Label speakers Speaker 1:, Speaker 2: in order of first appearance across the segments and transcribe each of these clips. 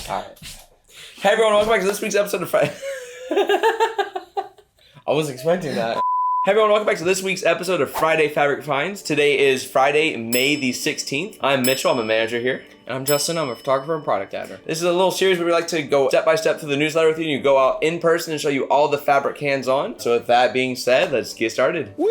Speaker 1: Alright. Hey everyone, welcome back to this week's episode of Friday.
Speaker 2: I wasn't expecting that.
Speaker 1: Hey everyone, welcome back to this week's episode of Friday Fabric Finds. Today is Friday, May the 16th. I'm Mitchell, I'm a manager here.
Speaker 2: And I'm Justin, I'm a photographer and product editor.
Speaker 1: This is a little series where we like to go step by step through the newsletter with you, and you go out in person and show you all the fabric hands-on. So with that being said, let's get started.
Speaker 2: We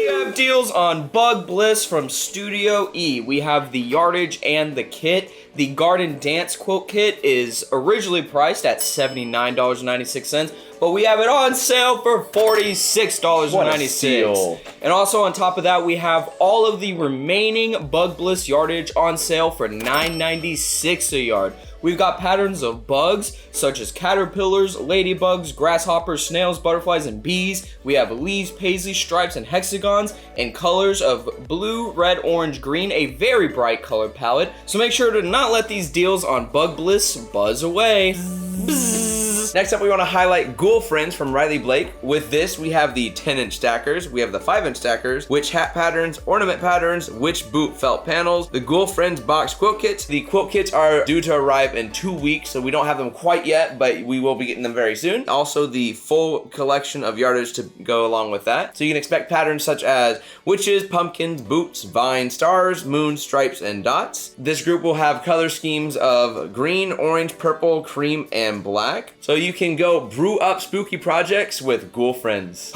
Speaker 2: have deals on Bug Bliss from Studio E. We have the yardage and the kit. The Garden Dance Quilt Kit is originally priced at $79.96, but we have it on sale for $46.96. And also on top of that, we have all of the remaining Bug Bliss yardage on sale for $9.96 a yard. We've got patterns of bugs, such as caterpillars, ladybugs, grasshoppers, snails, butterflies, and bees. We have leaves, paisley, stripes, and hexagons in colors of blue, red, orange, green, a very bright color palette. So make sure to not let these deals on Bug Bliss buzz away.
Speaker 1: Next up, we want to highlight Ghoul Friends from Riley Blake. With this, we have the 10-inch stackers, we have the 5-inch stackers, witch hat patterns, ornament patterns, witch boot felt panels, the Ghoul Friends box quilt kits. The quilt kits are due to arrive in 2 weeks, so we don't have them quite yet, but we will be getting them very soon. Also, the full collection of yardage to go along with that. So you can expect patterns such as witches, pumpkins, boots, vines, stars, moons, stripes, and dots. This group will have color schemes of green, orange, purple, cream, and black. So you can go brew up spooky projects with Ghoul Friends.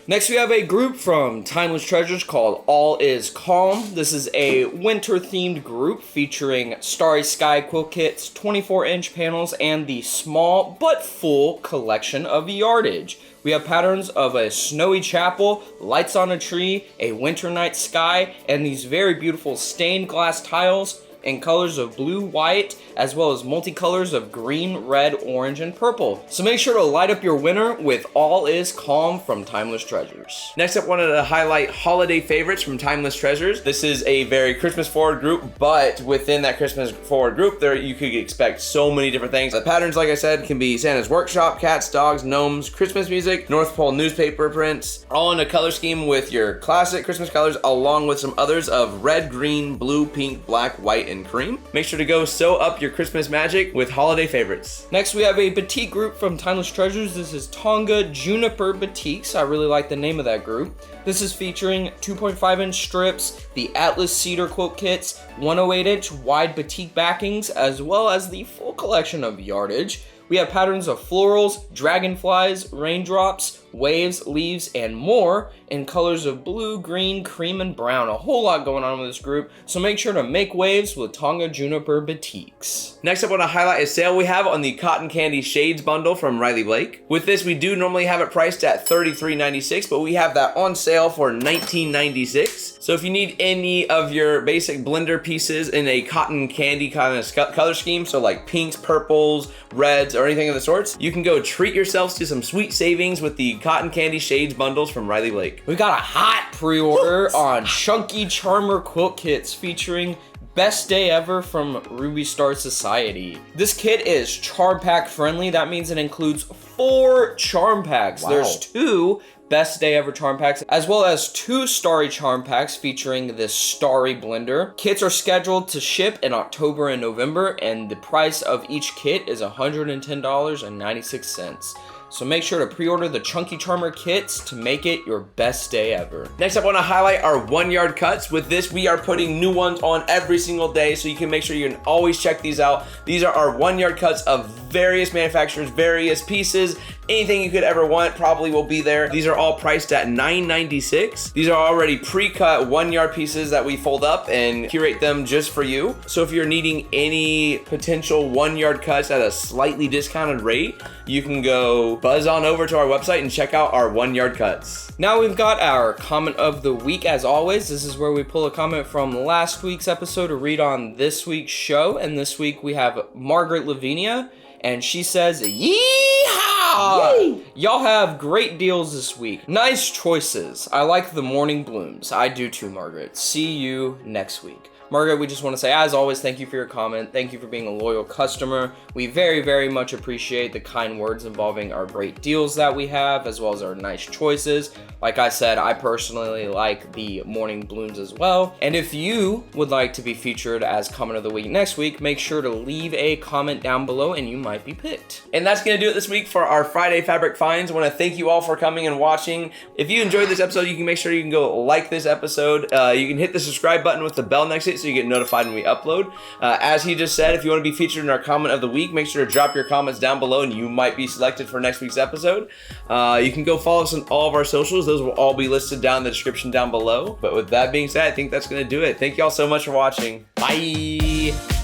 Speaker 2: Next, we have a group from Timeless Treasures called All Is Calm. This is a winter-themed group featuring Starry Sky quilt kits, 24-inch panels, and the small but full collection of yardage. We have patterns of a snowy chapel, lights on a tree, a winter night sky, and these very beautiful stained glass tiles in colors of blue, white, as well as multicolors of green, red, orange, and purple. So make sure to light up your winter with All Is Calm from Timeless Treasures.
Speaker 1: Next up, wanted to highlight holiday favorites from Timeless Treasures. This is a very Christmas forward group, but within that Christmas forward group, there you could expect so many different things. The patterns, like I said, can be Santa's workshop, cats, dogs, gnomes, Christmas music, North Pole newspaper prints, all in a color scheme with your classic Christmas colors, along with some others of red, green, blue, pink, black, white, and cream. Make sure to go sew up your Christmas magic with holiday favorites.
Speaker 2: Next, we have a batik group from Timeless Treasures. This is Tonga Juniper Batiks. I really like the name of that group. This is featuring 2.5-inch strips, the Atlas Cedar quilt kits, 108-inch wide batik backings, as well as the full collection of yardage. We have patterns of florals, dragonflies, raindrops, waves, leaves, and more in colors of blue, green, cream, and brown. A whole lot going on with this group, so make sure to make waves with Tonga Juniper Batiks.
Speaker 1: Next up, I want to highlight a sale we have on the Cotton Candy Shades bundle from Riley Blake. With this, we do normally have it priced at $33.96, but we have that on sale for $19.96. So if you need any of your basic blender pieces in a cotton candy kind of color scheme, so like pinks, purples, reds, or anything of the sorts, you can go treat yourselves to some sweet savings with the Cotton Candy Shades bundles from Riley Blake.
Speaker 2: We got a hot pre-order on Chunky Charmer quilt kits featuring Best Day Ever from Ruby Star Society. This kit is charm pack friendly. That means it includes 4 charm packs.
Speaker 1: Wow.
Speaker 2: There's 2 Best Day Ever charm packs, as well as 2 Starry charm packs featuring this Starry blender. Kits are scheduled to ship in October and November, and the price of each kit is $110.96. So make sure to pre-order the Chunky Charmer kits to make it your best day ever.
Speaker 1: Next up, I want to highlight our 1-yard cuts. With this, we are putting new ones on every single day, so you can make sure you can always check these out. These are our 1-yard cuts of various manufacturers, various pieces. Anything you could ever want probably will be there. These are all priced at $9.96. These are already pre-cut 1-yard pieces that we fold up and curate them just for you. So if you're needing any potential 1-yard cuts at a slightly discounted rate, you can go buzz on over to our website and check out our 1-yard cuts.
Speaker 2: Now we've got our comment of the week. As always, this is where we pull a comment from last week's episode to read on this week's show. And this week we have Margaret Lavinia, and she says, "Yeehaw! Yay! Y'all have great deals this week. Nice choices. I like the morning blooms." I do too, Margaret. See you next week. Margaret, we just want to say, as always, thank you for your comment. Thank you for being a loyal customer. We very, very much appreciate the kind words involving our great deals that we have, as well as our nice choices. Like I said, I personally like the morning blooms as well. And if you would like to be featured as comment of the week next week, make sure to leave a comment down below and you might be picked.
Speaker 1: And that's going to do it this week for our Friday fabric finds. I want to thank you all for coming and watching. If you enjoyed this episode, you can make sure you can go like this episode. You can hit the subscribe button with the bell next to it so you get notified when we upload. As he just said, if you want to be featured in our comment of the week, make sure to drop your comments down below and you might be selected for next week's episode. You can go follow us on all of our socials. Those will all be listed down in the description down below. But with that being said, I think that's going to do it. Thank you all so much for watching. Bye!